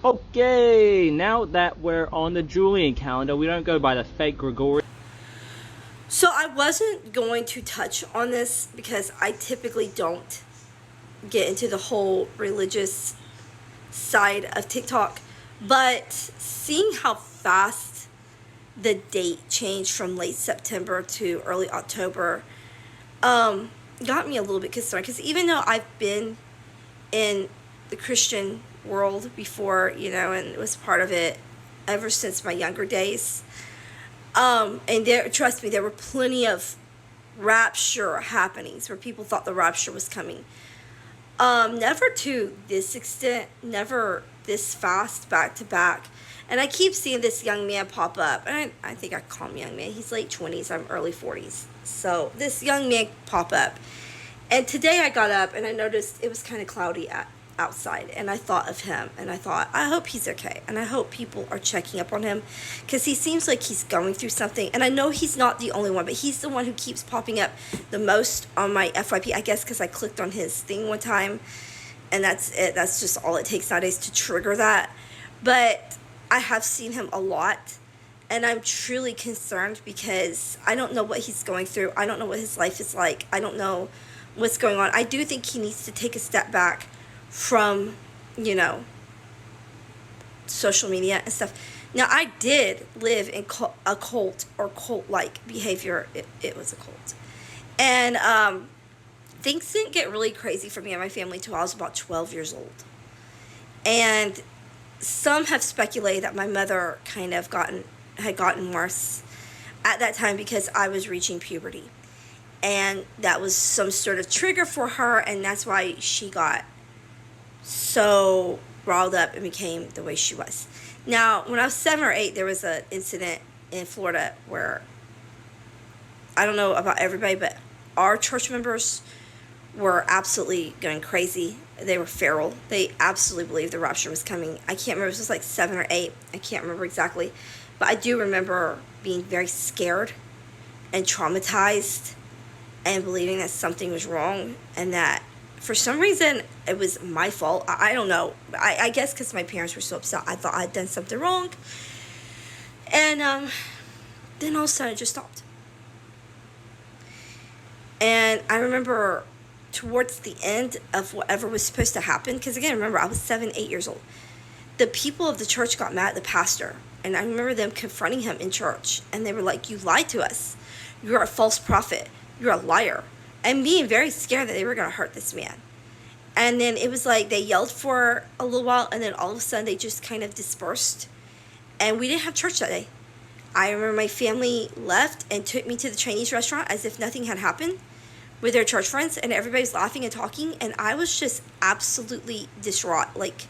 Okay, now that we're on the Julian calendar, we don't go by the fake Gregorian. So I wasn't going to touch on this because I typically don't get into the whole religious side of TikTok, but seeing how fast the date changed from late September to early October got me a little bit concerned, because even though I've been in the Christian world before, and was part of it ever since my younger days, and trust me, there were plenty of rapture happenings where people thought the rapture was coming. Never to this extent, never this fast, back to back. And I keep seeing this young man pop up, and I think I call him young man. He's late 20s, I'm early 40s. So this young man pop up. And today I got up and I noticed it was kind of cloudy outside, and I thought of him, and I thought, I hope he's okay, and I hope people are checking up on him, because he seems like he's going through something. And I know he's not the only one, but he's the one who keeps popping up the most on my FYP, I guess because I clicked on his thing one time, and that's it. That's just all it takes nowadays to trigger that. But I have seen him a lot, and I'm truly concerned because I don't know what he's going through. I don't know what his life is like. I don't know what's going on. I do think he needs to take a step back from, social media and stuff. Now, I did live in a cult or cult-like behavior. It was a cult. And things didn't get really crazy for me and my family until I was about 12 years old. And some have speculated that my mother kind of had gotten worse at that time because I was reaching puberty. And that was some sort of trigger for her, and that's why she got so riled up and became the way she was. Now, when I was 7 or 8, there was an incident in Florida where, I don't know about everybody, but our church members were absolutely going crazy. They were feral. They absolutely believed the rapture was coming. I can't remember, it was like 7 or 8. I can't remember exactly. But I do remember being very scared and traumatized and believing that something was wrong, and that for some reason it was my fault. I don't know. I guess because my parents were so upset, I thought I'd done something wrong. And then all of a sudden it just stopped. And I remember towards the end of whatever was supposed to happen, because again, remember, I was 7, 8 years old. The people of the church got mad at the pastor, and I remember them confronting him in church, and they were like, "You lied to us. You're a false prophet. You're a liar," and being very scared that they were going to hurt this man. And then it was like they yelled for a little while, and then all of a sudden they just kind of dispersed, and we didn't have church that day. I remember my family left and took me to the Chinese restaurant as if nothing had happened with their church friends, and everybody's laughing and talking, and I was just absolutely distraught. Like,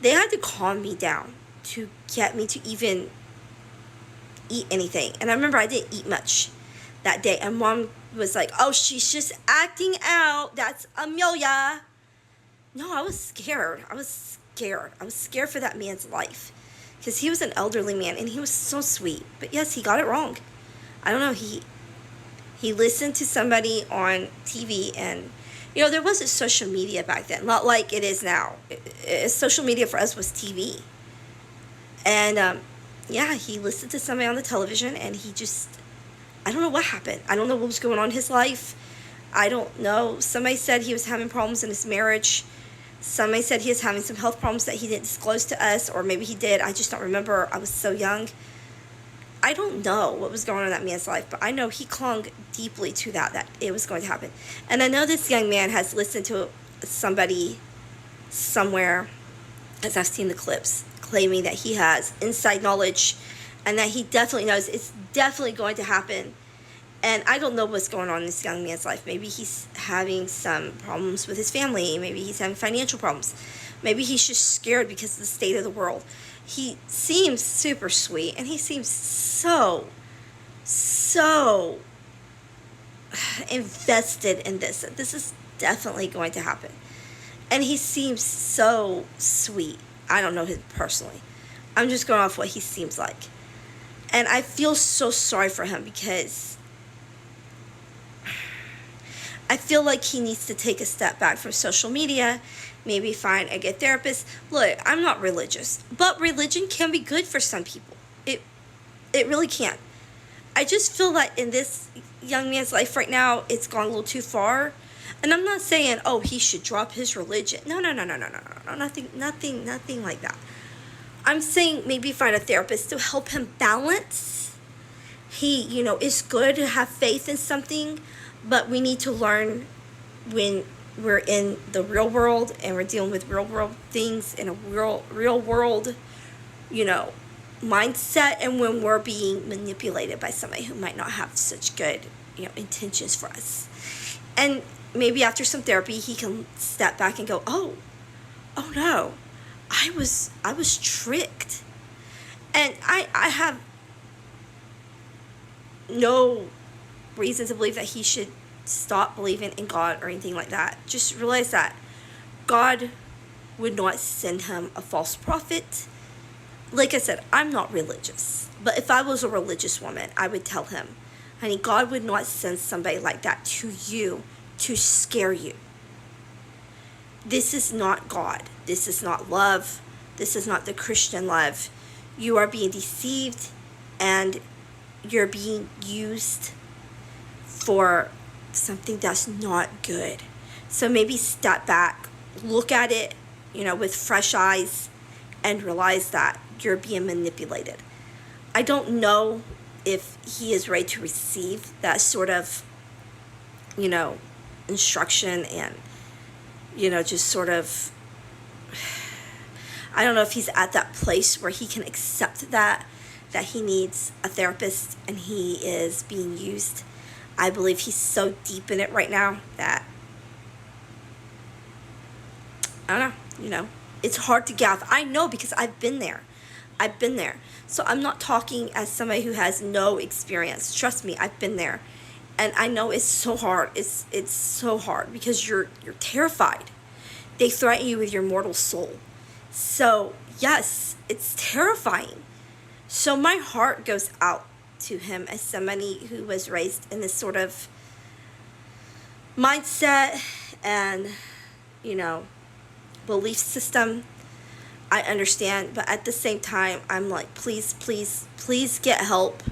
they had to calm me down to get me to even eat anything. And I remember I didn't eat much that day, and Mom was like, "Oh, she's just acting out. That's Amelia." No, I was scared. I was scared for that man's life, because he was an elderly man, and he was so sweet. But yes, he got it wrong. I don't know. He listened to somebody on TV, and there wasn't social media back then, not like it is now. Social media for us was TV. And he listened to somebody on the television, and he just, I don't know what happened. I don't know what was going on in his life. I don't know. Somebody said he was having problems in his marriage. Somebody said he was having some health problems that he didn't disclose to us, or maybe he did. I just don't remember. I was so young. I don't know what was going on in that man's life, but I know he clung deeply to that it was going to happen. And I know this young man has listened to somebody somewhere, as I've seen the clips, claiming that he has inside knowledge and that he definitely knows it's definitely going to happen. And I don't know what's going on in this young man's life. Maybe he's having some problems with his family. Maybe he's having financial problems. Maybe he's just scared because of the state of the world. He seems super sweet, and he seems so invested in this. This is definitely going to happen. And he seems so sweet. I don't know him personally. I'm just going off what he seems like. And I feel so sorry for him, because I feel like he needs to take a step back from social media Maybe find a good therapist. Look, I'm not religious, but religion can be good for some people. It really can. I just feel that in this young man's life right now, it's gone a little too far. And I'm not saying, oh, he should drop his religion. No, nothing like that. I'm saying maybe find a therapist to help him balance. It's good to have faith in something, but we need to learn when we're in the real world and we're dealing with real world things in a real world, mindset, and when we're being manipulated by somebody who might not have such good, intentions for us. And maybe after some therapy, he can step back and go, oh no, I was tricked. And I have no reason to believe that he should stop believing in God or anything like that. Just realize that God would not send him a false prophet. Like I said, I'm not religious, but if I was a religious woman, I would tell him, honey, God would not send somebody like that to you to scare you. This is not God. This is not love. This is not the Christian love. You are being deceived, and you're being used for something that's not good. So maybe step back, look at it, with fresh eyes, and realize that you're being manipulated. I don't know if he is ready to receive that sort of, instruction and, just sort of, I don't know if he's at that place where he can accept that he needs a therapist and he is being used. I believe he's so deep in it right now that, I don't know, it's hard to get off. I know because I've been there. So I'm not talking as somebody who has no experience. Trust me, I've been there. And I know it's so hard. It's so hard because you're terrified. They threaten you with your mortal soul. So, yes, it's terrifying. So my heart goes out to him as somebody who was raised in this sort of mindset and, belief system. I understand, but at the same time, I'm like, please get help.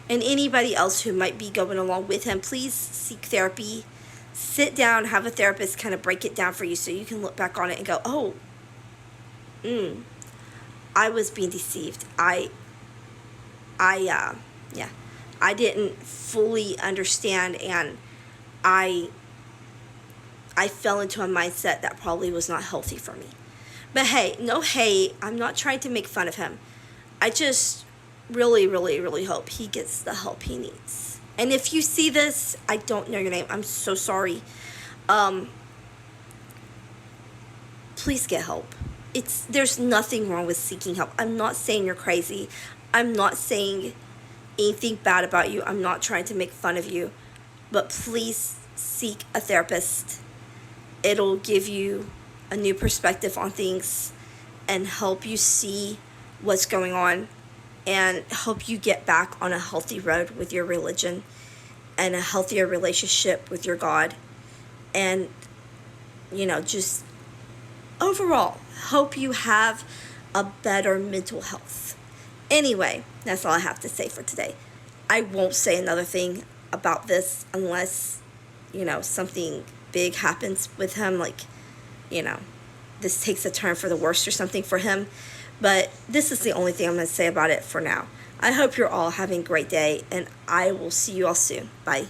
And anybody else who might be going along with him, please seek therapy. Sit down, have a therapist kind of break it down for you so you can look back on it and go, oh, I was being deceived. I didn't fully understand, and I fell into a mindset that probably was not healthy for me. But hey, no hate. I'm not trying to make fun of him. I just really, really, really hope he gets the help he needs. And if you see this, I don't know your name. I'm so sorry. Please get help. There's nothing wrong with seeking help. I'm not saying you're crazy. I'm not saying anything bad about you. I'm not trying to make fun of you. But please seek a therapist. It'll give you a new perspective on things and help you see what's going on and help you get back on a healthy road with your religion and a healthier relationship with your God. And, just overall, hope you have a better mental health. Anyway, that's all I have to say for today. I won't say another thing about this unless, something big happens with him, like, this takes a turn for the worse or something for him. But this is the only thing I'm going to say about it for now. I hope you're all having a great day, and I will see you all soon. Bye.